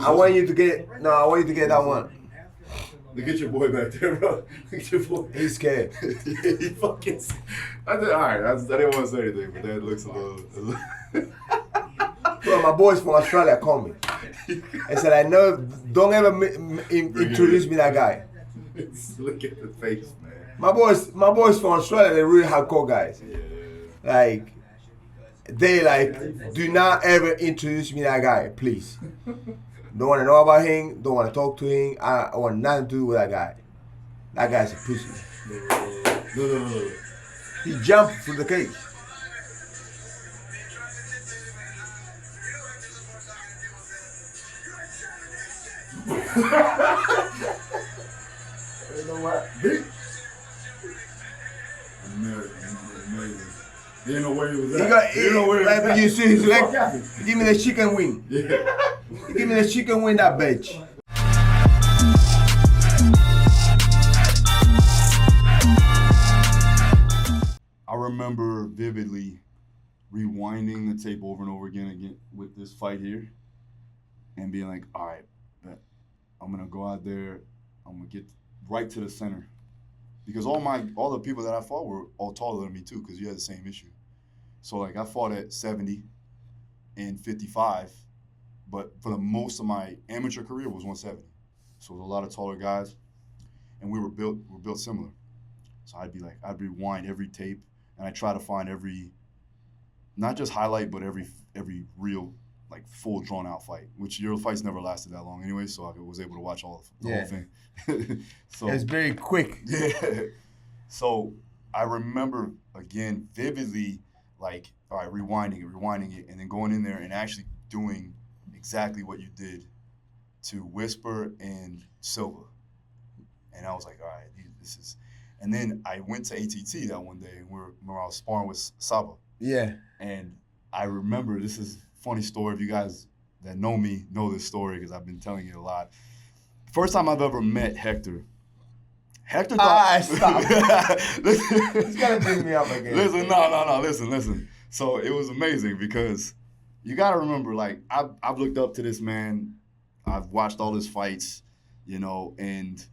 I want you to get that one. Look at your boy back there, bro. Look at your boy. He's scared. Yeah, he fucking. All right, I didn't want to say anything, but that looks a little. Bro, my boys from Australia called me. I said, don't ever introduce me that guy. Look at the face, man. My boys from Australia, they're really hardcore guys. Yeah. Like, do not ever introduce me that guy, please. Don't want to know about him. Don't want to talk to him. I want nothing to do with that guy. That guy's a pussy. No. He jumped from the cage. You know what? Amazing. He didn't know where he was at. He didn't know where he was at. You see his leg? Give me the chicken wing. Yeah. Give me the chicken wing, that bitch. I remember vividly rewinding the tape over and over again with this fight here and being like, all right, I'm going to go out there. I'm going to get right to the center. Because all the people that I fought were all taller than me too, because you had the same issue. So like I fought at 70 and 55, but for the most of my amateur career was 170. So it was a lot of taller guys, and we were built similar. So I'd rewind every tape, and I try to find every, not just highlight, but every real, like full drawn out fight, which your fights never lasted that long anyway, so I was able to watch the whole thing. So it's very quick. Yeah. So I remember again vividly, like, all right, rewinding it, and then going in there and actually doing exactly what you did to Whisper and Silva. And I was like, all right, this is. And then I went to ATT that one day, and I was sparring with Saba. Yeah. And I remember, this is a funny story. If you guys that know me know this story, because I've been telling it a lot. First time I've ever met Hector. Hector thought... stop. He's gonna bring me up again. Listen, no, listen. So it was amazing because you gotta remember, like, I've looked up to this man. I've watched all his fights, and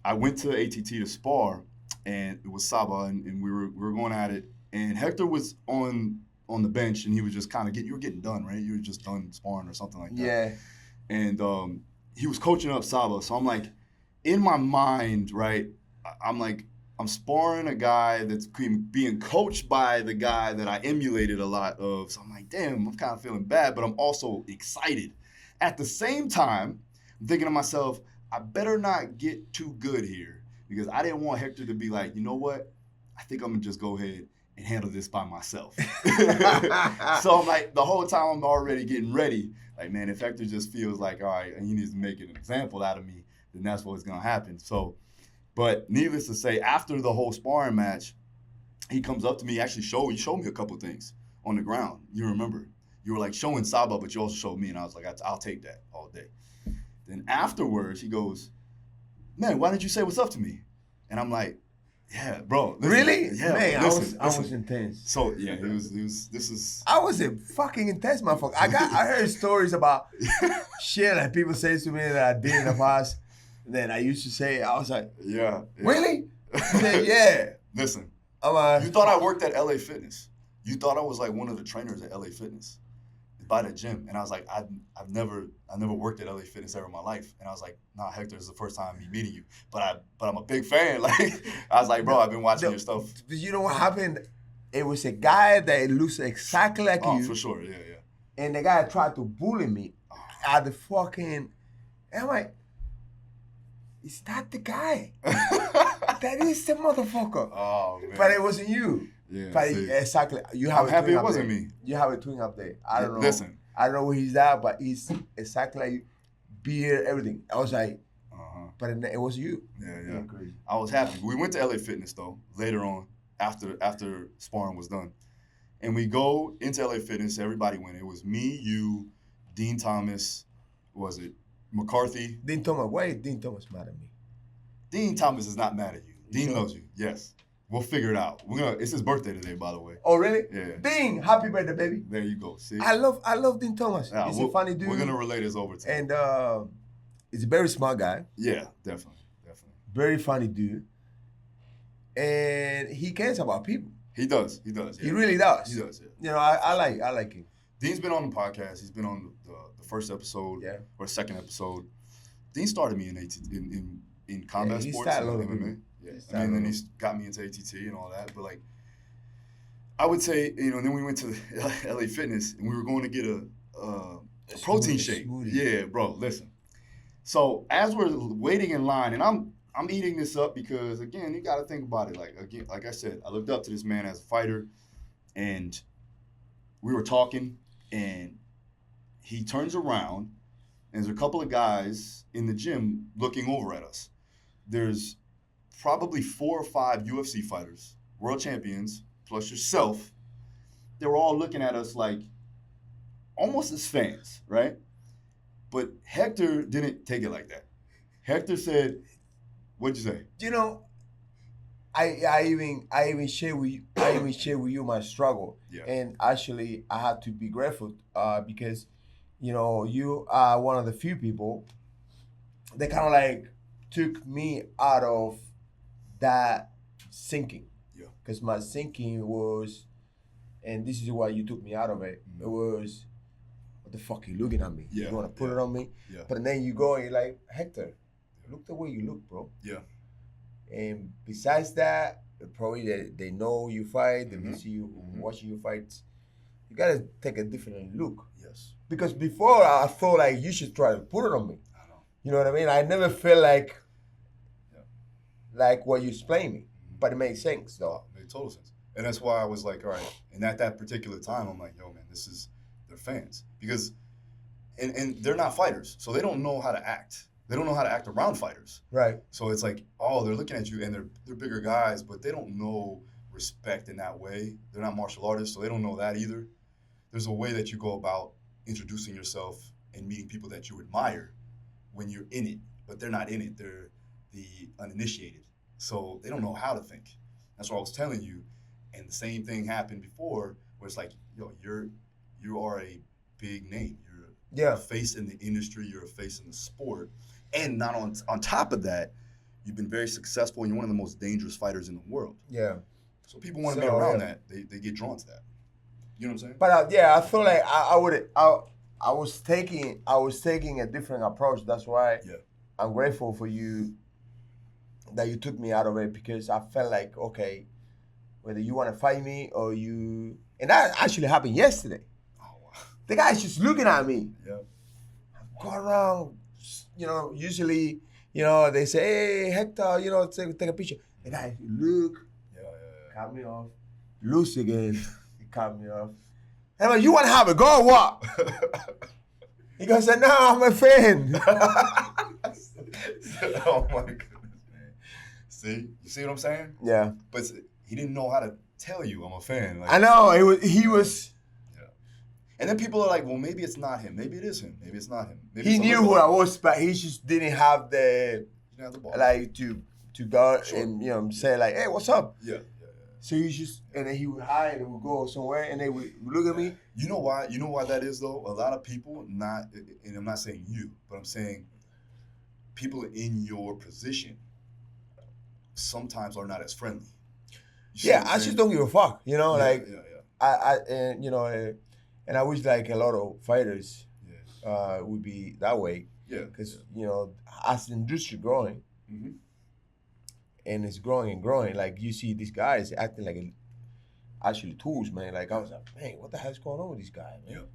I went to ATT to spar, and it was Saba, and we were going at it, and Hector was on the bench, and he was just kind of you were getting done, right? You were just done sparring or something like that. Yeah. And he was coaching up Saba, so I'm like, in my mind, right? I'm sparring a guy that's being coached by the guy that I emulated a lot of. So I'm like, damn, I'm kind of feeling bad, but I'm also excited. At the same time, I'm thinking to myself, I better not get too good here, because I didn't want Hector to be like, you know what? I think I'm going to just go ahead and handle this by myself. So I'm like, the whole time I'm already getting ready. Like, man, if Hector just feels like, all right, and he needs to make an example out of me, then that's what's going to happen. So, but needless to say, after the whole sparring match, he comes up to me, actually he showed me a couple things on the ground. You remember? You were like showing Saba, but you also showed me, and I was like, I'll take that all day. Then afterwards, he goes, man, why didn't you say what's up to me? And I'm like, yeah, bro. Listen, really? Yeah, man, listen. I was intense. So yeah, this is. I was a fucking intense motherfucker. I heard stories about shit that people say to me that I did in the past. Then I used to say, I was like, yeah. Really? He said, yeah. Listen, I'm you thought I worked at LA Fitness. You thought I was like one of the trainers at LA Fitness by the gym. And I was like, I've never worked at LA Fitness ever in my life. And I was like, nah, Hector, this is the first time me meeting you. But I'm a big fan. Like, I was like, bro, I've been watching your stuff. You know what happened? It was a guy that looks exactly like you. Oh, for sure, yeah. And the guy tried to bully me at the fucking, and I'm like, is that the guy? That is the motherfucker. Oh, man. But it wasn't you. Yeah, but exactly. You have I'm happy it wasn't me. You have a twin up there. I don't know. Listen. I don't know where he's at, but he's exactly like you. Beard, everything. I was like, but it was you. Yeah. Crazy. I was happy. We went to LA Fitness, though, later on, after sparring was done. And we go into LA Fitness. Everybody went. It was me, you, Dean Thomas, was it McCarthy? Dean Thomas. Why is Dean Thomas mad at me? Dean Thomas is not mad at you. Dean loves you, yes. We'll figure it out. It's his birthday today, by the way. Oh, really? Yeah. Dean, happy birthday, baby. There you go. See? I love Dean Thomas. Yeah, He's a funny dude. We're going to relay this over to him. And he's a very smart guy. Yeah, definitely. Very funny dude. And he cares about people. He does. Yeah. He really does. He does, yeah. You know, I like him. Dean's been on the podcast. He's been on the first episode or second episode. Dean started me in combat sports and MMA. Yeah. And then he's got me into ATT and all that. But, like, I would say, you know, and then we went to LA Fitness and we were going to get a protein shake. Smoothie. Yeah, bro, listen. So as we're waiting in line, and I'm eating this up because, again, you got to think about it. Like I said, I looked up to this man as a fighter, and we were talking, and he turns around, and there's a couple of guys in the gym looking over at us. There's probably 4 or 5 UFC fighters, world champions, plus yourself. They were all looking at us like almost as fans, right? But Hector didn't take it like that. Hector said, "What'd you say?" You know, I even share with you my struggle. Yeah. And actually, I have to be grateful because, you know, you are one of the few people that kind of like took me out of that sinking. Yeah. Because my sinking was, and this is why you took me out of it. Mm-hmm. It was, what the fuck you looking at me? Yeah. You want to put it on me? Yeah. But then you go and you're like, Hector, look the way you look, bro. Yeah. And besides that, probably they know you fight, they Mm-hmm. see you watching you fight. You gotta take a different look. Yes. Because before I thought like you should try to put it on me. I know. You know what I mean? I never felt like what you explained me. But it made sense though. It made total sense. And that's why I was like, all right. And at that particular time, I'm like, yo, man, they're fans. Because, and they're not fighters. So they don't know how to act. They don't know how to act around fighters. Right. So it's like, oh, they're looking at you and they're bigger guys, but they don't know respect in that way. They're not martial artists, so they don't know that either. There's a way that you go about introducing yourself and meeting people that you admire when you're in it, but they're not in it. They're the uninitiated. So they don't know how to think. That's what I was telling you. And the same thing happened before where it's like, yo, you are a big name. You're a face in the industry. You're a face in the sport. And not on top of that, you've been very successful and you're one of the most dangerous fighters in the world. Yeah. So people want to be around that. They get drawn to that. You know what I'm saying? But I feel like I was taking a different approach. That's why I'm grateful for you that you took me out of it, because I felt like, okay, whether you want to fight me or you, and that actually happened yesterday. Oh wow. The guy's just looking at me. Yeah. Go around. You know, usually, you know, they say, hey, Hector, you know, take a picture. The guy, look, cut me off. Loose again, he cut me off. And I'm like, you want to have a go or what? He goes, no, I'm a fan. Oh my goodness, man. See? You see what I'm saying? Yeah. But he didn't know how to tell you I'm a fan. Like, I know, he was. And then people are like, well, maybe it's not him. Maybe it is him. Maybe it's not him. Maybe he knew who I was, but he just didn't have the ball. Like to go and, you know, say like, hey, what's up? Yeah. So he just, and then he would hide and would go somewhere and they would look at me. You know why? You know why that is though? A lot of people, and I'm not saying you, but I'm saying people in your position sometimes are not as friendly. I just don't give a fuck. You know, Yeah. And I wish like a lot of fighters would be that way. Yeah. Because, you know, as the industry growing, and it's growing and growing, like you see these guys acting like actually tools, man. Like I was like, man, what the hell's going on with these guys, man? Yep.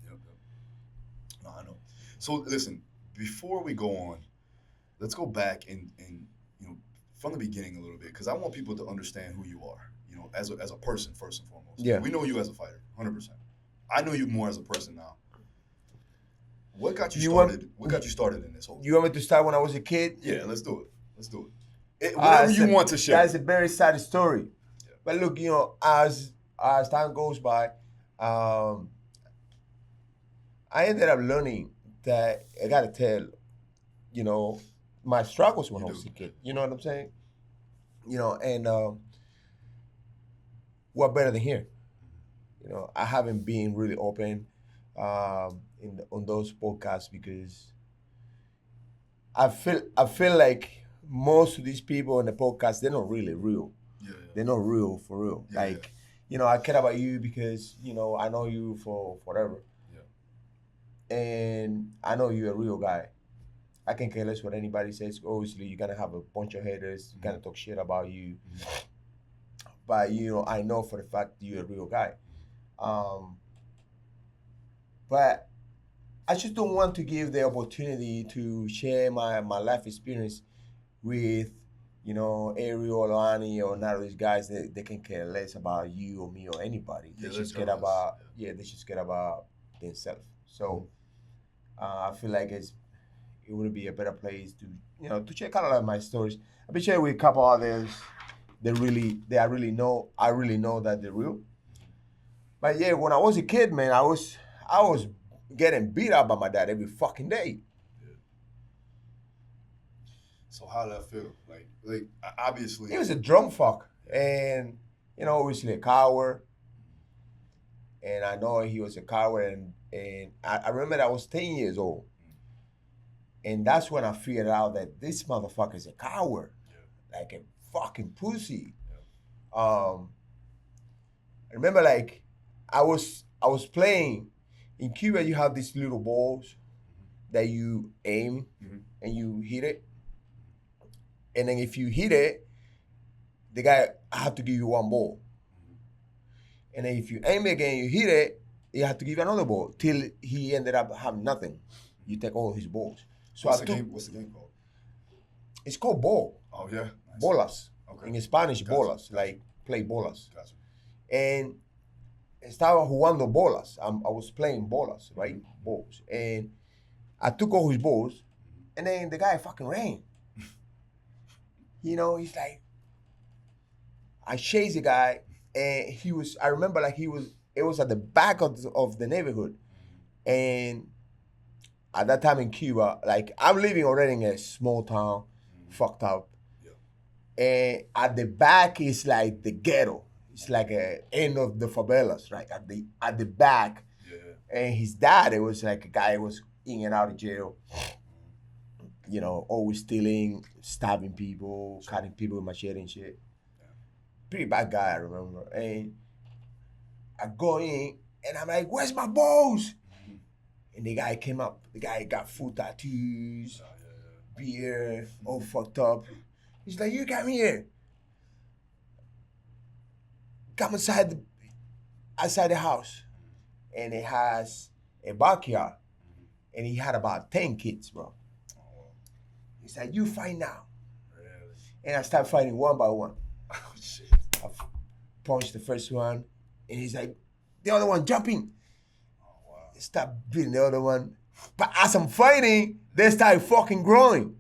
No, I know. So listen, before we go on, let's go back and you know, from the beginning a little bit, because I want people to understand who you are, you know, as a person first and foremost. Yeah. We know you as a fighter, 100%. I know you more as a person now. What got you started? What got you started in this whole thing? You want me to start when I was a kid? Yeah, let's do it. Whatever you want to share. That's a very sad story. Yeah. But look, you know, as time goes by, I ended up learning that I gotta tell, you know, my struggles when I was a kid. You know what I'm saying? You know, and are better than here. You know, I haven't been really open on those podcasts because I feel like most of these people on the podcast, they're not really real. Yeah. They're not real for real. Yeah, like, you know, I care about you because, you know, I know you for forever. Yeah. And I know you're a real guy. I can care less what anybody says. Obviously, you're going to have a bunch of haters, going to talk shit about you. But, you know, I know for the fact you're a real guy. But I just don't want to give the opportunity to share my life experience with, you know, Ariel or Annie or none of these guys. They can care less about you or me or anybody. They just care about they just care about themselves. So I feel like it would be a better place to, you know, to check out a lot of my stories. I've been sharing with a couple others. I really know that they're real. But yeah, when I was a kid, man, I was getting beat up by my dad every fucking day. Yeah. So how did that feel? Like obviously he was a drunk fuck, and you know, obviously a coward. And I know he was a coward, and I remember I was 10 years old. And that's when I figured out that this motherfucker is a coward. Yeah. Like a fucking pussy. Yeah. I remember like I was playing. In Cuba, you have these little balls that you aim and you hit it. And then if you hit it, the guy have to give you one ball. And then if you aim again, you hit it, he have to give you another ball till he ended up having nothing. You take all his balls. So what's the game called? It's called ball. Oh yeah, nice. Bolas. Okay. In Spanish, gotcha. Bolas, like play bolas. Gotcha. And estaba jugando bolas. I was playing bolas, right? Balls. And I took all his balls, and then the guy fucking ran. You know, he's like, I chased the guy, and I remember like it was at the back of the neighborhood. And at that time in Cuba, like I'm living already in a small town, fucked up. Yeah. And at the back is like the ghetto. It's like a end of the favelas, right? At the back. Yeah. And his dad, it was like a guy who was in and out of jail. You know, always stealing, stabbing people, cutting people with machete and shit. Yeah. Pretty bad guy, I remember. And I go in and I'm like, where's my balls? And the guy came up. The guy got full tattoos, beer, all fucked up. He's like, you come here. Come outside the house. And it has a backyard. And he had about 10 kids, bro. He's like, you fight now. Really? And I started fighting one by one. Oh, shit. I punched the first one. And he's like, the other one, jump in. Oh, wow. Start beating the other one. But as I'm fighting, they start fucking growing.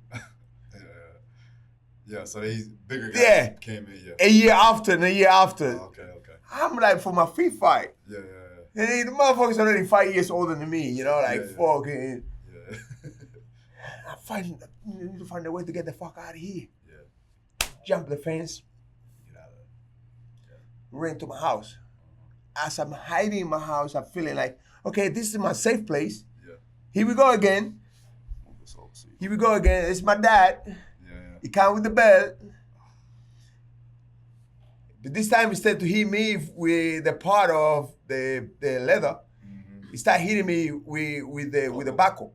Yeah, so he's bigger guy. Yeah. Came in, yeah. A year after. Oh, okay. I'm like, for my free fight. Yeah. And the motherfucker's already 5 years older than me, you know, like fucking. Yeah. I need to find a way to get the fuck out of here. Yeah. Jump the fence. Get out of there. Yeah. Ran to my house. As I'm hiding in my house, I'm feeling like, okay, this is my safe place. Yeah. Here we go again. It's my dad. Yeah. He come with the belt. But this time, instead to hit me with the part of the leather, he started hitting me with the buckle.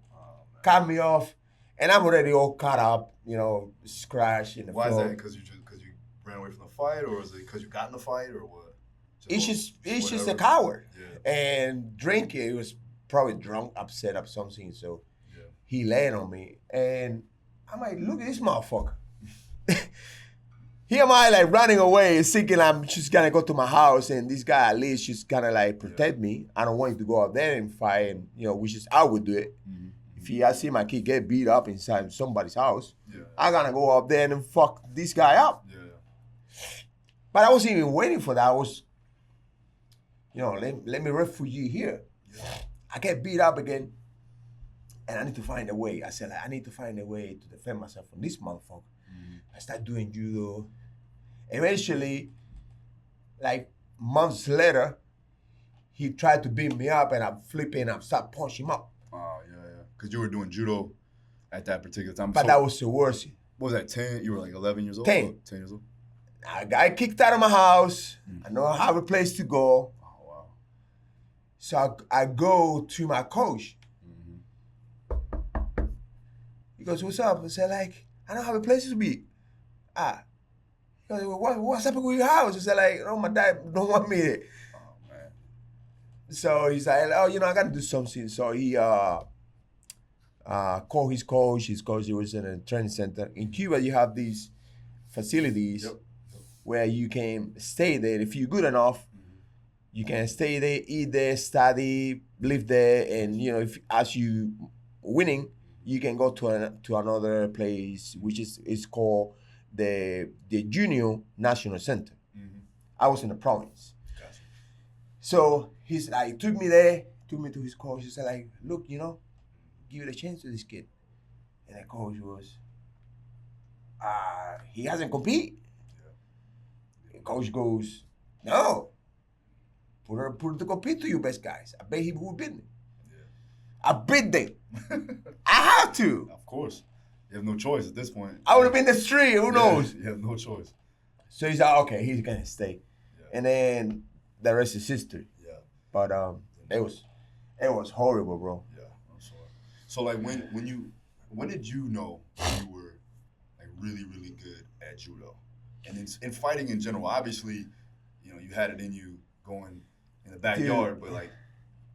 Cut me off. And I'm already all cut up, you know, scratched in the floor. Why is that? Because you ran away from the fight, or is it because you got in the fight, or what? He's just a coward. Yeah. And drinking, he was probably drunk, upset up something, so he laid on me. And I'm like, look at this motherfucker. Here am I like running away, thinking I'm just gonna go to my house, and this guy at least just gonna like protect me. I don't want him to go out there and fight, and you know, I would do it. Mm-hmm. If I see my kid get beat up inside somebody's house, I'm gonna go up there and fuck this guy up. Yeah. But I wasn't even waiting for that. I was, you know, let me refugee here. Yeah. I get beat up again, and I need to find a way. I said, like, I need to find a way to defend myself from this motherfucker. Mm-hmm. I started doing judo. Eventually, like, months later, he tried to beat me up, and I'm flipping, and I start punching him up. Oh, yeah. Because you were doing judo at that particular time. But that was the worst. What was that, 10? You were like 11 years old? 10. 10 years old? I got kicked out of my house. I don't have a place to go. Oh, wow. So I go to my coach. He goes, what's up? I said, like, I don't have a place to be. He goes, what's happening with your house? I said, like, oh, my dad don't want me there. Oh, man. So he's like, oh, I got to do something. So he called his coach. His coach, he was in a training center. In Cuba, you have these facilities where you can stay there. If you're good enough, you can stay there, eat there, study, live there. And, if as you winning, you can go to another place, which is called the Junior National Center. I was in the province. Gotcha. So he took me there, took me to his coach. He said, like, look, give it a chance to this kid. And the coach was, he hasn't competed. The coach goes, no, put him to compete to you best guys. I bet he would beat me. I beat them. I have to. Of course. You have no choice at this point. I would have been the street. Who knows? You have no choice. So he's like, okay, he's going to stay. Yeah. And then the rest is history. Yeah. But it was horrible, bro. Yeah, I'm sorry. So, like, when did you know you were, like, really, really good at judo? And in fighting in general, obviously, you had it in you going in the backyard, but, like,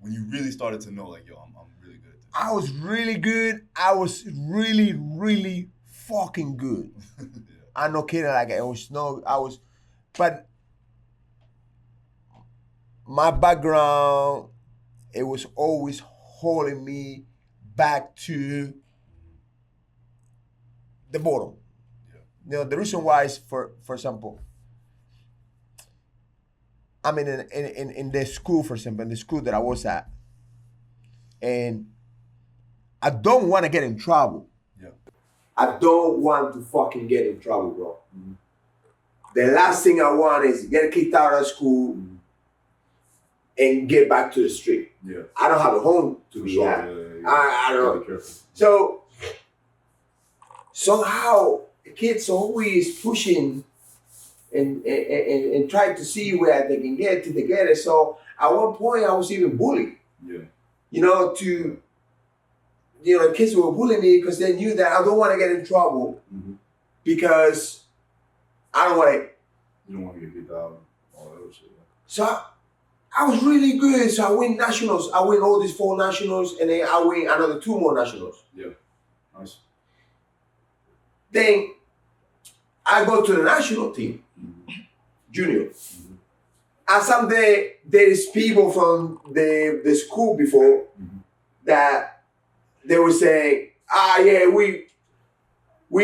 when you really started to know, like, yo, I'm really good at this. I was really good. I was really, really fucking good. Yeah. I'm not kidding. Like, but my background, it was always holding me back to the bottom. Yeah. The reason why is, for example, I mean, in the school, for example, in the school that I was at, and I don't want to get in trouble. Yeah. I don't want to fucking get in trouble, bro. Mm-hmm. The last thing I want is get kicked out of school and get back to the street. Yeah. I don't have a home to be at. Yeah. I don't. So somehow kids always pushing and try to see where they can get together. So at one point I was even bullied. Yeah. Kids were bullying me because they knew that I don't want to get in trouble because I don't want to. You don't want to get beat out and all that shit. Yeah. So I was really good. So I win nationals. I win all these 4 nationals, and then I win another 2 more nationals. Yeah, nice. Then I go to the national team, junior. And someday there is people from the school before that they were saying, yeah, we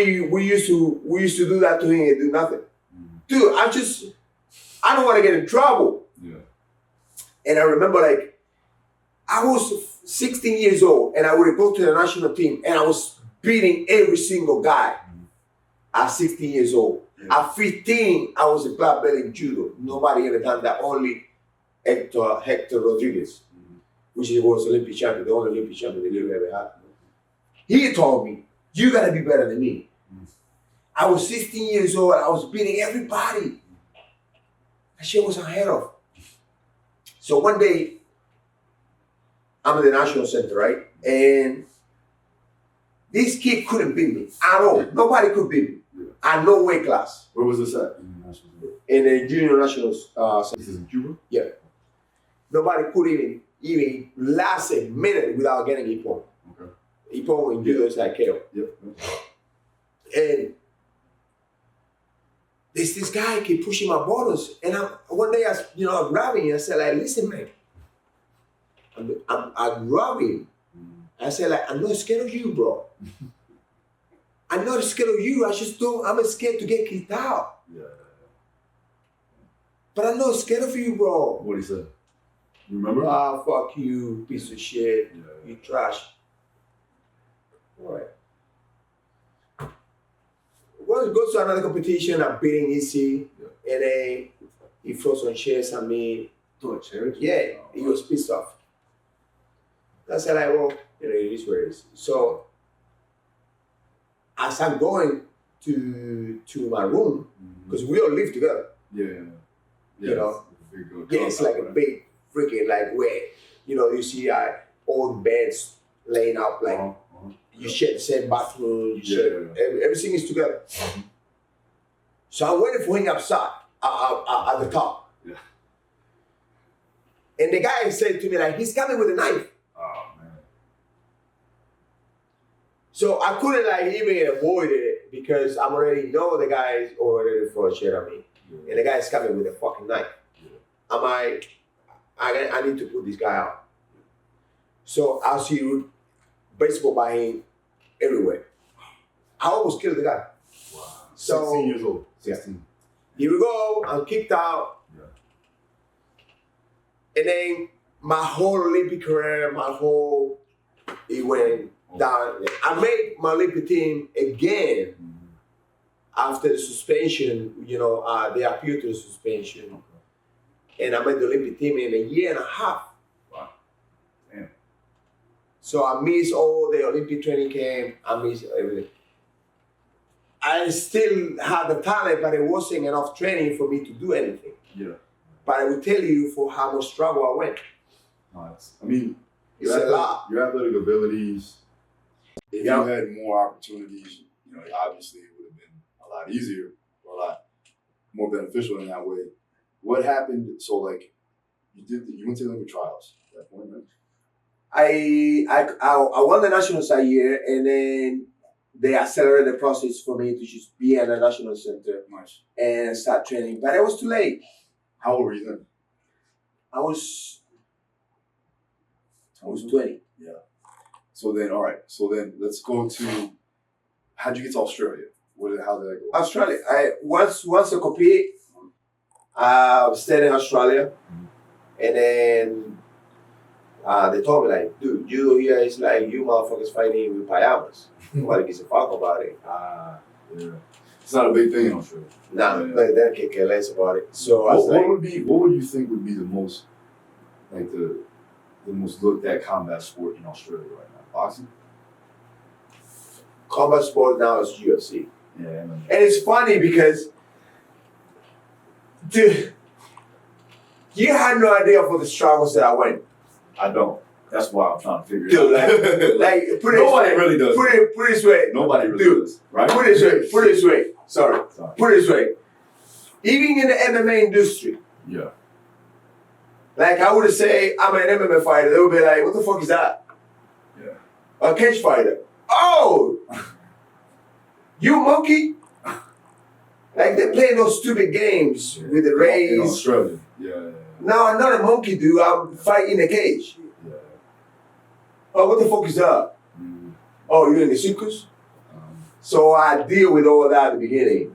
used to do that to him and do nothing. Dude, I don't want to get in trouble. Yeah. And I remember, like, I was 16 years old and I would go to the national team and I was beating every single guy at 16 years old. Yeah. At 15, I was a black belt in judo. Nobody ever done that, only Hector Rodriguez, which was Olympic champion, the only Olympic champion they ever had. He told me, you gotta be better than me. I was 16 years old, I was beating everybody. That shit was unheard of. So one day, I'm at the National Center, right? And this kid couldn't beat me at all. Nobody could beat me. At no weight class. Where was this at? In the Junior Nationals. This is in Cuba? Yeah. Nobody could even last a minute without getting a point. Okay. A point in judo is like KO. Yep. And this guy keep pushing my buttons, and one day I'm grabbing him. I said, like, listen, man, I'm grabbing him. I said, like, I'm not scared of you, bro. I'm not scared of you. I'm scared to get kicked out. Yeah. But I'm not scared of you, bro. What he said? You remember? Fuck you, piece of shit. Yeah. You trash. All right. Well, it goes to another competition. I'm beating easy. Yeah. And He threw some chairs at me. Throw a chair? Yeah, he was pissed off. I said, like, well, you know, it is what it is. So as I'm going to my room, because we all live together. Yeah. You know, it's like a big freaking like where, you know, you see old beds laying up, like you share the same bathroom, you share everything is together. So I'm waiting for him upside at the top. Yeah. And the guy said to me, like, he's coming with a knife. Oh man. So I couldn't like even avoid it because I'm already know the guy is already throwing shit at me. Yeah. And the guy is coming with a fucking knife. Yeah. I need to put this guy out. So I see baseball by him everywhere. I almost killed the guy. Wow. So, 16 years old. 16. Here we go. I'm kicked out. Yeah. And then my whole Olympic career, it went down. I made my Olympic team again after the suspension, you know, they appealed to the suspension. Okay. And I made the Olympic team in a year and a half. Wow. Damn. So I missed all the Olympic training camp. I missed everything. I still had the talent, but it wasn't enough training for me to do anything. Yeah. But I will tell you for how much struggle I went. Nice. I mean, it's a lot. Your athletic abilities, if you had more opportunities, you know, obviously it would have been a lot easier, or a lot more beneficial in that way. What happened? So, like, you went to the Olympic trials at that point, right? I won the nationals that year, and then they accelerated the process for me to just be at the national center and start training. But it was too late. How old were you then? I was 20. Yeah. So then, all right. So then, let's go to. How'd you get to Australia? How did that go? Australia. Once I compete, I stayed in Australia, and then they told me like, dude, you here is like you motherfuckers fighting with pajamas. Nobody gives a fuck about it. Yeah. It's not a big thing in Australia. Nah, they don't care less about it. So what would you think would be the most, like the most looked at combat sport in Australia right now? Boxing? Combat sport now is UFC. Yeah. And it's funny because, dude, you had no idea for the struggles that I went. I don't. That's why I'm trying to figure it out. Like nobody really does. Put it this way. Nobody really does. Right? Put it this way. Sorry. Put it this way. Even in the MMA industry. Yeah. Like I would say I'm an MMA fighter. They would be like, what the fuck is that? Yeah. A cage fighter. Oh! You monkey? Like they're playing those stupid games with the rays. In Australia. Yeah. No, I'm not a monkey, dude. I'm fighting in a cage. Yeah. Oh, what the fuck is that? Oh, you're in the circus? So I deal with all that at the beginning.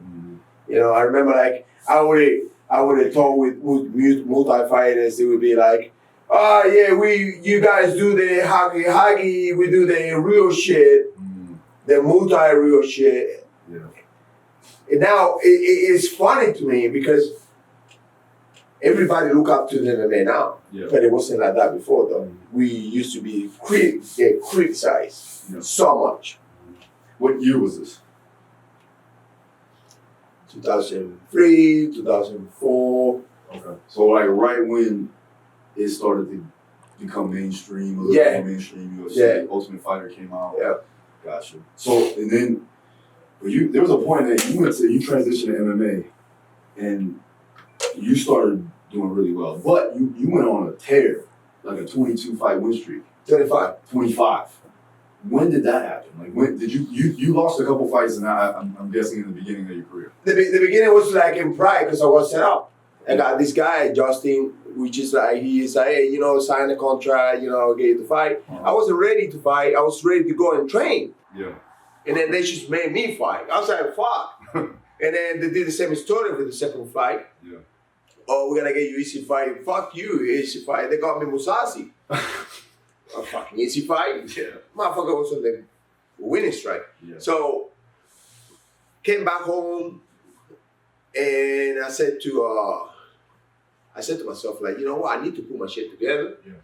You know, I remember like I would have told with multi-fighters, they would be like, oh yeah, you guys do the huggy, we do the real shit, the multi-real shit. Yeah. And now it's funny to me because everybody look up to the MMA now, but it wasn't like that before though. We used to be criticized so much. What year was this? 2003, 2004. Okay. So like right when it started to become mainstream, a little more mainstream, UFC, Ultimate Fighter came out. Yeah. Gotcha. So and then there was a point that you transitioned to MMA and you started doing really well. But you went on a tear, like a 22 fight win streak. 25. When did that happen? Like when did you lost a couple fights and I'm guessing in the beginning of your career? The beginning was like in pride because I was set up. I got this guy, Dustin, which is like, he's like, hey, you know, sign a contract, you know, get you to fight. I wasn't ready to fight. I was ready to go and train. Yeah. And then they just made me fight. I was like, fuck. And then they did the same story with the second fight. Yeah. Oh, we're gonna get you easy fight. Fuck you, easy fight. They got me Musashi. A fucking easy fight. Yeah. Motherfucker was on the winning strike. Yeah. So came back home and I said to I said to myself, like, you know what, I need to put my shit together. Yeah.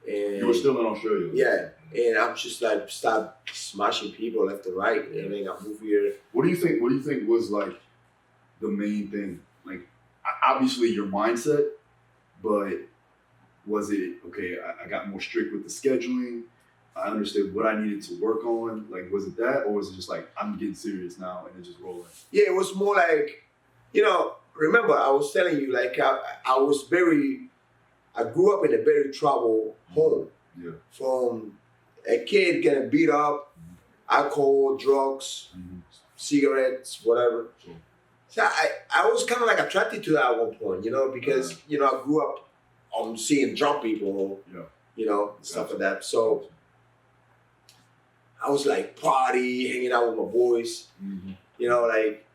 And you were still in Australia. Yeah, and I'm just like start smashing people left and right, and then I moved here. What do you think was like the main thing? Like, obviously your mindset, but was it okay? I got more strict with the scheduling. I understood what I needed to work on. Like, was it that, or was it just like I'm getting serious now and then just rolling? Yeah, it was more like, you know. Remember, I was telling you, like I grew up in a very troubled home. Yeah. From a kid getting beat up, alcohol, drugs, cigarettes, whatever. Sure. So I was kind of like attracted to that at one point, you know, because, you know, I grew up seeing drunk people, you know, stuff like that. So I was like party, hanging out with my boys, you know, like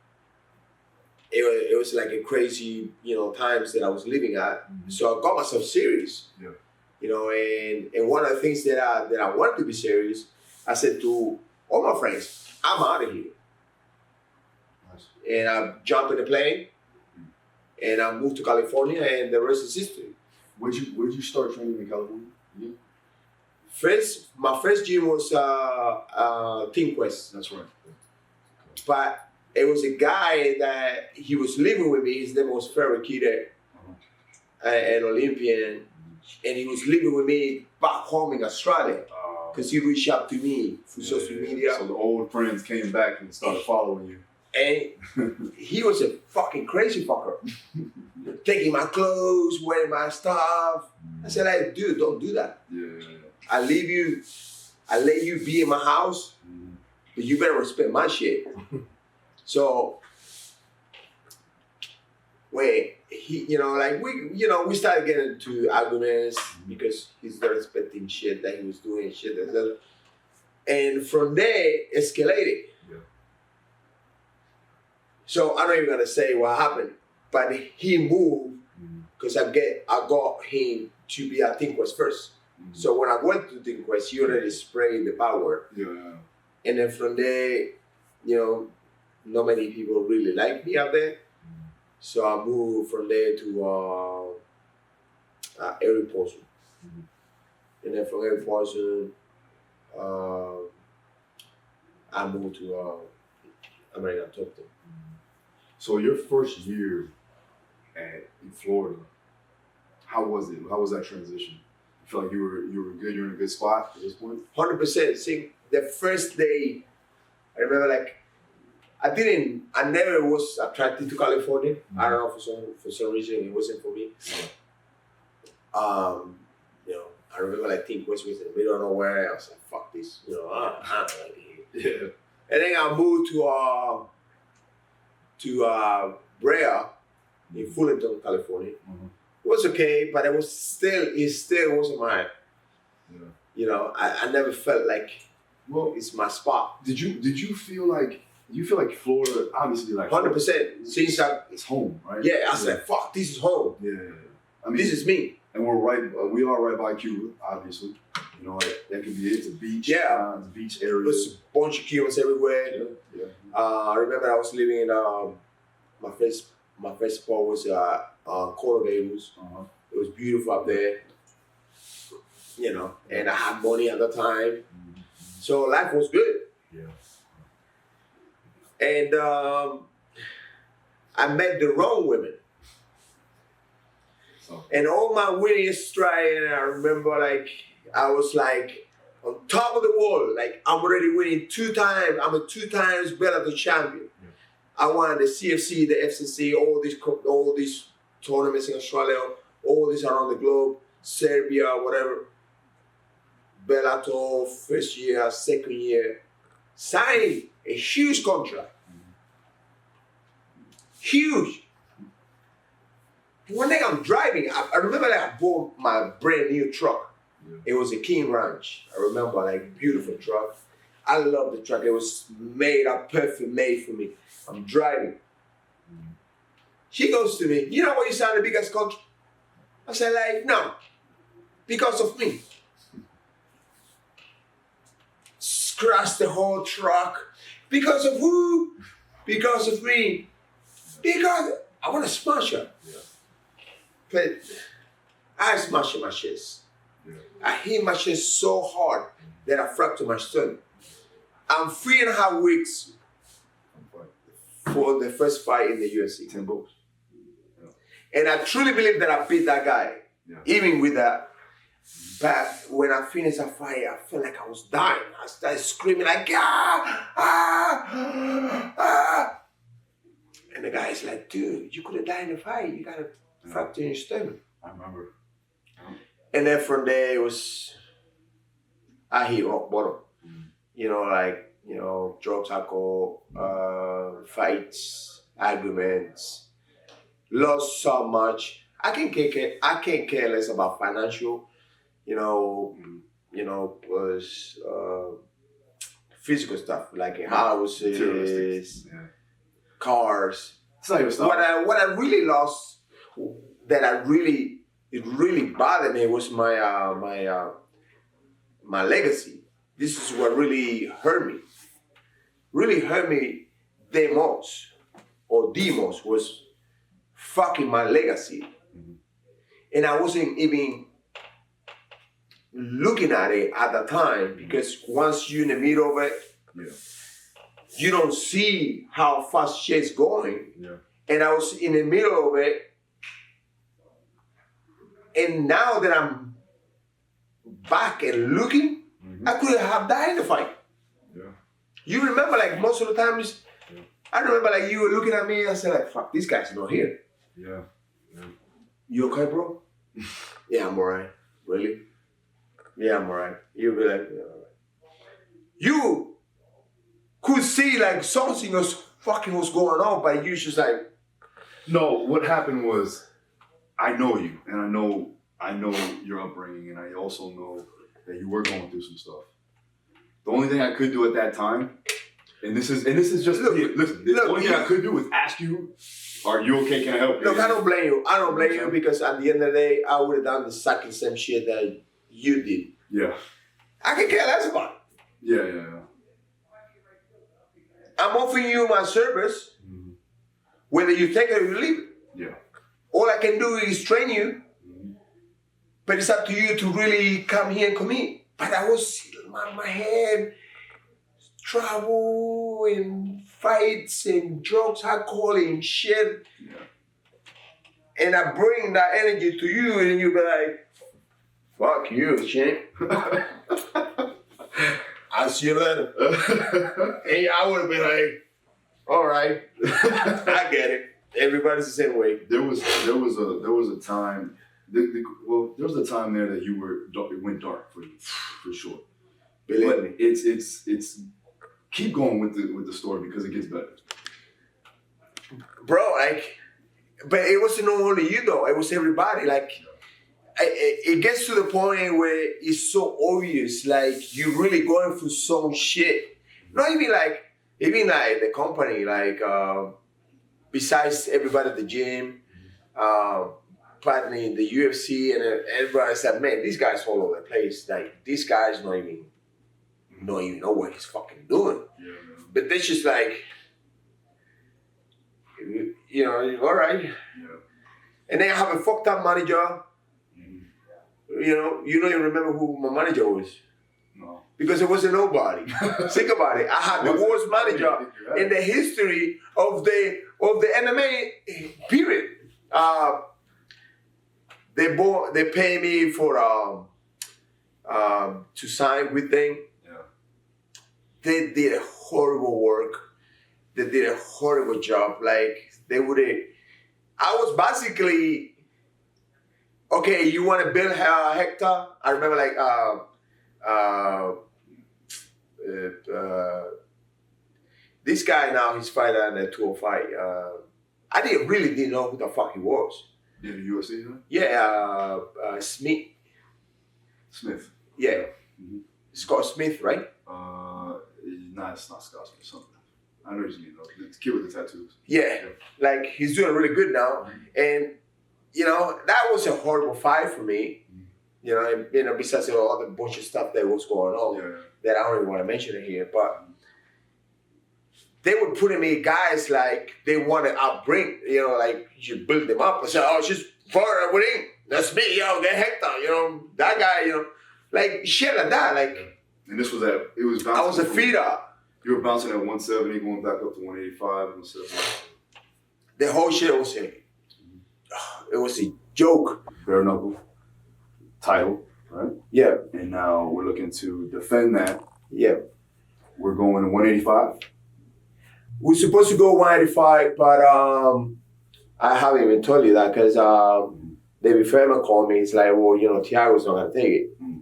it was like a crazy, you know, times that I was living at. So I got myself serious. Yeah. You know, and one of the things that I wanted to be serious, I said to all my friends, I'm out of here. Nice. And I jumped in the plane, and I moved to California, and the rest is history. Where'd you start training in California? Yeah. My first gym was Team Quest. That's right. But it was a guy that he was living with me. His name was Frankie Edgar, an Olympian. And he was living with me back home in Australia because he reached out to me through social media. So the old friends came back and started following you. And he was a fucking crazy fucker. Taking my clothes, wearing my stuff. I said, like, dude, don't do that. I let you be in my house, but you better respect my shit. So when he, you know, like we started getting into arguments because he's not respecting shit that he was doing, shit like that. And from there, escalated. Yeah. So I'm not even gonna say what happened, but he moved because I got him to be at Think Quest first. So when I went to Think Quest, he already sprayed the power. Yeah. And then from there, you know, not many people really liked me out there. So I moved from there to Eric Paulson. And then from Eric Paulson, I moved to American Top 10. So your first year in Florida, how was it? How was that transition? You feel like you were good, you're in a good spot at this point? 100%. See, the first day, I remember like, I never was attracted to California. I don't know, for some reason it wasn't for me. You know, I remember like Team Quest was in the middle of nowhere. I was like, fuck this, you know, I don't like it. Yeah. And then I moved to Brea in Fullerton, California. It was okay, but it still wasn't mine. Yeah. You know, I never felt like, well, it's my spot. Did you feel like Florida, obviously, like 100%. Since it's home, right? Yeah, I said, fuck, this is home. Yeah. I mean, this is me. And we are right by Cuba, obviously. You know, that could be it. It's a beach. Yeah. It's a beach area. There's a bunch of Cubans everywhere. Yeah. I remember I was living in my first spot was Coral Gables. It was beautiful up there. You know, and I had money at the time. So life was good. Yeah. And I met the wrong women. And all my winning stride, and I remember like, I was like on top of the world. Like I'm already winning 2 times. I'm a 2 times Bellator champion. Yeah. I won the CFC, the FCC, all these tournaments in Australia, all this around the globe, Serbia, whatever. Bellator, first year, second year, signed a huge contract. Huge. One day I'm driving, I remember that I bought my brand new truck. Yeah. It was a King Ranch. I remember, like, beautiful truck. I love the truck. It was perfect made for me. I'm driving. She goes to me, you know what you signed the biggest contract? I said, like, no, because of me. Scratched the whole truck. Because of who? Because of me. Because I want to smash her. Yeah. But I smashed my chest. Yeah. I hit my chest so hard that I fractured my sternum. I'm 3.5 weeks for the first fight in the UFC. 10 books. Yeah. And I truly believe that I beat that guy. Yeah. Even with that. But when I finished that fight, I felt like I was dying. I started screaming like, ah, ah, ah. And the guy's like, dude, you could have died in the fight. You got a fracture in your sternum. I remember. And then from there, it was, I hit rock bottom. You know, like, you know, drugs, alcohol, fights, arguments, lost so much. I can't care less about financial, was physical stuff, like houses, cars. It's not even stuff. What I really lost, that it really bothered me was my legacy. This is what really hurt me. Really hurt me the most was fucking my legacy. Mm-hmm. And I wasn't even looking at it at the time, because once you're in the middle of it, you don't see how fast shit's going. Yeah. And I was in the middle of it. And now that I'm back and looking, I could have died in the fight. Yeah. You remember, like, most of the times, I remember, like, you were looking at me and I said, like, fuck, this guy's not here. Yeah. You okay, bro? Yeah, I'm alright. Really? Yeah, I'm alright. You'll be like, yeah, alright. You could see, like, something was going on, but you just like... No, what happened was, I know you, and I know your upbringing, and I also know that you were going through some stuff. The only thing I could do at that time, and this is just the only thing I could do was ask you, are you okay? Can I help you? Look, I don't blame you. I don't blame you, because at the end of the day, I would have done the exact same shit that you did. Yeah. I can care less about it. Yeah. I'm offering you my service, whether you take it or you leave it. Yeah. All I can do is train you, but it's up to you to really come here and commit. But I was, my head, travel and fights and drugs, alcohol and shit. Yeah. And I bring that energy to you, and you be like, fuck you, champ. I'll see you later. And I would have been like, all right, I get it. Everybody's the same way. There was a time. There was a time there that it went dark for you, for sure. Believe me. It's keep going with the story, because it gets better. Bro, like, but it wasn't only you though. It was everybody. Like, it gets to the point where it's so obvious. Like, you're really going through some shit. Not even like the company. Like, besides everybody at the gym. Partly in the UFC, and everybody said, man, these guys all over the place. Like, these guys don't even know what he's fucking doing. Yeah. But they're just like, all right. Yeah. And then I have a fucked up manager. You don't even remember who my manager was. No. Because it wasn't nobody. Think about it. I had the worst manager in the history of the MMA period. They pay me for to sign with them. Yeah. They did a horrible work. They did a horrible job. Like, I was basically, okay, you want to build Hector? I remember, like, this guy now, he's fighting in the 205. I really didn't know who the fuck he was. Yeah, the UFC, huh? Yeah, Smith. Yeah. Mm-hmm. Scott Smith, right? Nah, it's not Scott Smith. Something. I know what you mean, though. The kid with the tattoos. Yeah. Like, he's doing really good now. And, that was a horrible fight for me. Besides all the bunch of stuff that was going on that I don't even want to mention it here. But they would put in me guys like they want to outbring, like you build them up and say, oh, she's far winning. That's me, get Hector, that guy, like shit like that. Like, and this was it was bouncing. I was a feeder. You were bouncing at 170, going back up to 185 and stuff. The whole shit was it was a joke. Bare knuckle title, right? Yeah. And now we're looking to defend that. Yeah. We're going to 185. We're supposed to go 185, but I haven't even told you that because David Fairman called me. It's like, well, Thiago's not gonna take it. Mm.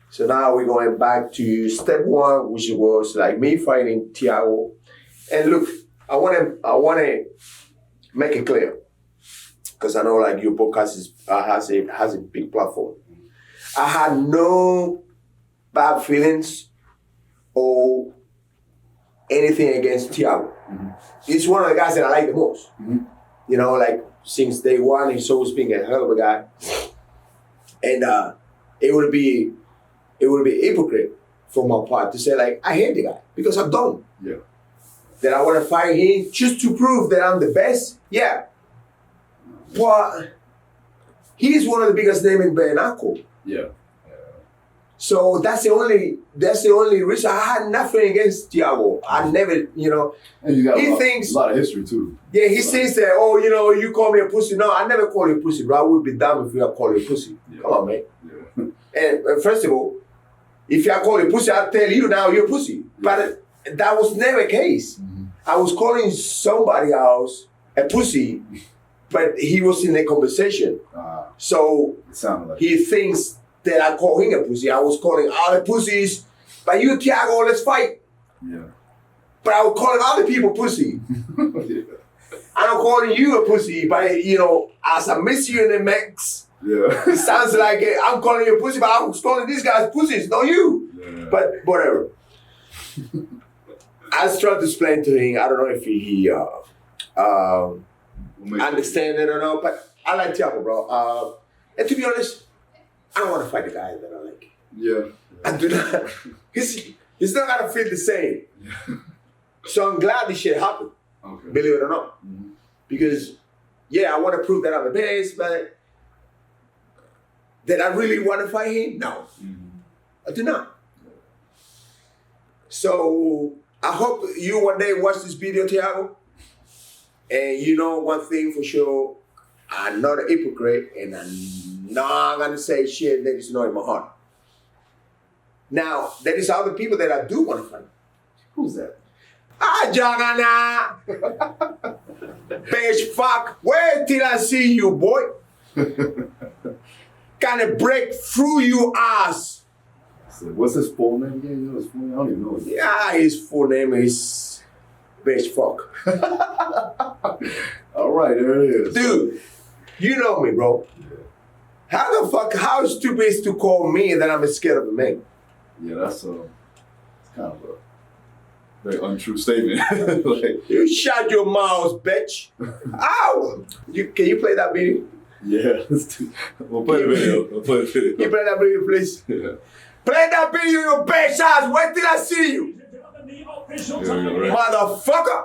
So now we're going back to step one, which was like me fighting Thiago. And look, I wanna make it clear, because I know like your podcast has a big platform. I had no bad feelings or anything against Thiago. Mm-hmm. He's one of the guys that I like the most. Mm-hmm. Like since day one, he's always been a hell of a guy. And it would be hypocrite from my part to say like I hate the guy, because I don't. Yeah. That I want to fight him just to prove that I'm the best. Yeah. But he's one of the biggest names in bare knuckle. Yeah. So that's the only reason. I had nothing against Thiago. I never, And you got a lot of history too. Yeah, he says that, you call me a pussy. No, I never call you a pussy, bro. I would be dumb if you call you a pussy. Yeah. Come on, man. Yeah. And first of all, if I call you a pussy, I'll tell you now you're a pussy. Yeah. But that was never the case. Mm-hmm. I was calling somebody else a pussy, but he was in a conversation. So it sounded like he thinks that I call him a pussy. I was calling other pussies, but you, Thiago, let's fight. Yeah. But I was calling other people pussy. Yeah. I'm calling you a pussy, but as I miss you in the mix, yeah. It sounds like I'm calling you a pussy, but I was calling these guys pussies, not you. Yeah. But whatever. I was trying to explain to him. I don't know if he understand it or not, but I like Thiago, bro. And to be honest, I don't want to fight the guy that I like. Yeah. I do not. He's not gonna feel the same. Yeah. So I'm glad this shit happened. Okay. Believe it or not. Mm-hmm. Because, I want to prove that I'm the best, but did I really want to fight him? No. Mm-hmm. I do not. Yeah. So I hope you one day watch this video, Thiago. And one thing for sure, I'm not a hypocrite, and I'm not gonna say shit that is not in my heart. Now, there is other people that I do want to fight. Who's that? Joanna! Bitch, fuck. Wait till I see you, boy. Gonna break through you ass. So what's his full name again? You know his full name? I don't even know his name. Yeah, his full name is Bitch, fuck. All right, there it is. Dude, you know me, bro. Yeah. How stupid is to call me that I'm scared of a man? Yeah, that's kind of a very untrue statement. Like, you shut your mouth, bitch. Ow! Can you play that video? Yeah, we'll play the video. Can you play that video, please? Yeah. Play that video, you bitch ass. Wait till I see you. Yeah, motherfucker.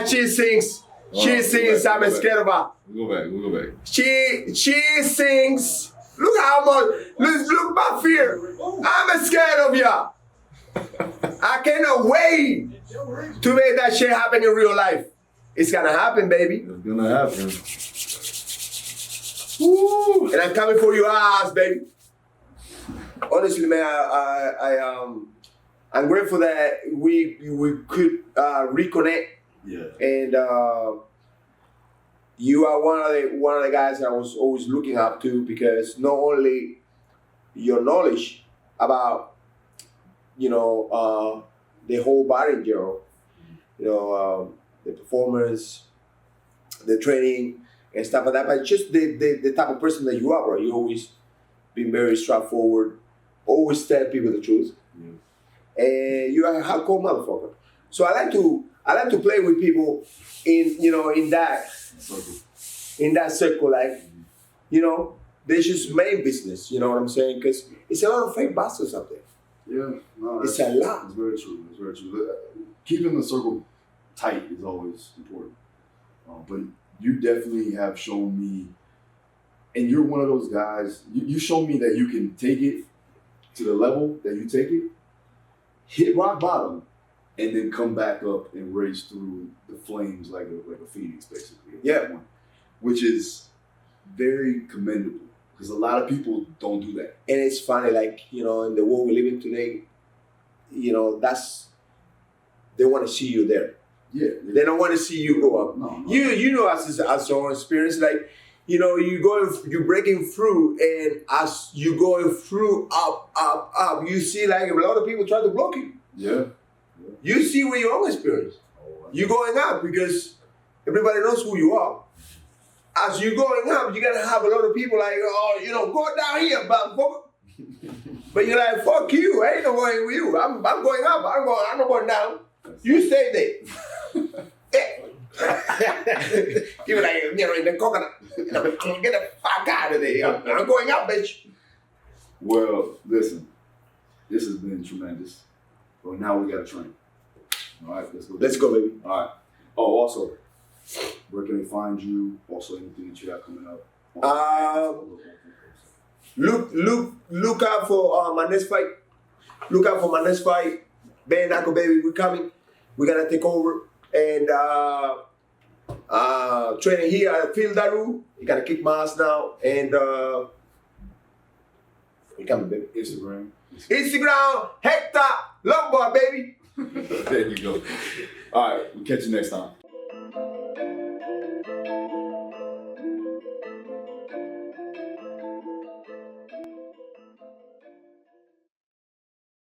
She sings. She sings. I'm scared of her. We'll go back. She sings. Look how much. Look my fear. I'm scared of ya. I cannot wait to make that shit happen in real life. It's gonna happen, baby. It's gonna happen. Woo. And I'm coming for your ass, baby. Honestly, man, I'm grateful that we could reconnect. Yeah. And you are one of the guys that I was always looking up to, because not only your knowledge about the whole body in general, the performance, the training and stuff like that, but just the type of person that you are, bro. You always been very straightforward, always tell people the truth. Yeah. And you're a hardcore motherfucker. So I like to play with people in that circle, like, they just main business, you know what I'm saying? Because it's a lot of fake bastards out there. Yeah, no, it's a lot. It's very true. It's very true. Keeping the circle tight is always important. But you definitely have shown me, and you're one of those guys. You show me that you can take it to the level that you take it, hit rock bottom, and then come back up and race through the flames like a phoenix, basically. Yeah. Which is very commendable because a lot of people don't do that. And it's funny, like, you know, in the world we live in today, you know, they want to see you there. Yeah. They don't want to see you go up. No. You know, as your own experience, like, you know, you're breaking through, and as you going through up, you see like a lot of people try to block you. Yeah. You see with your own experience. You're going up because everybody knows who you are. As you're going up, you're gonna have a lot of people like, oh, you know, go down here, but you're like, fuck you, I ain't no going with you. I'm going up. I'm not going down. You stay there. Give it like, you know, in the coconut. You know, get the fuck out of there. I'm going up, bitch. Well, listen, this has been tremendous. Well, now we gotta train. All right, let's go. Let's go, baby. All right. Oh, also, where can they find you? Also, anything that you have coming up? Look out for my next fight. Look out for my next fight. Bare Knuckle, baby, we're coming. We're gonna take over and training here at Field Daru. You gotta kick my ass now, and we coming, baby. Instagram, Hector Lombard, baby. There you go. All right, we'll catch you next time.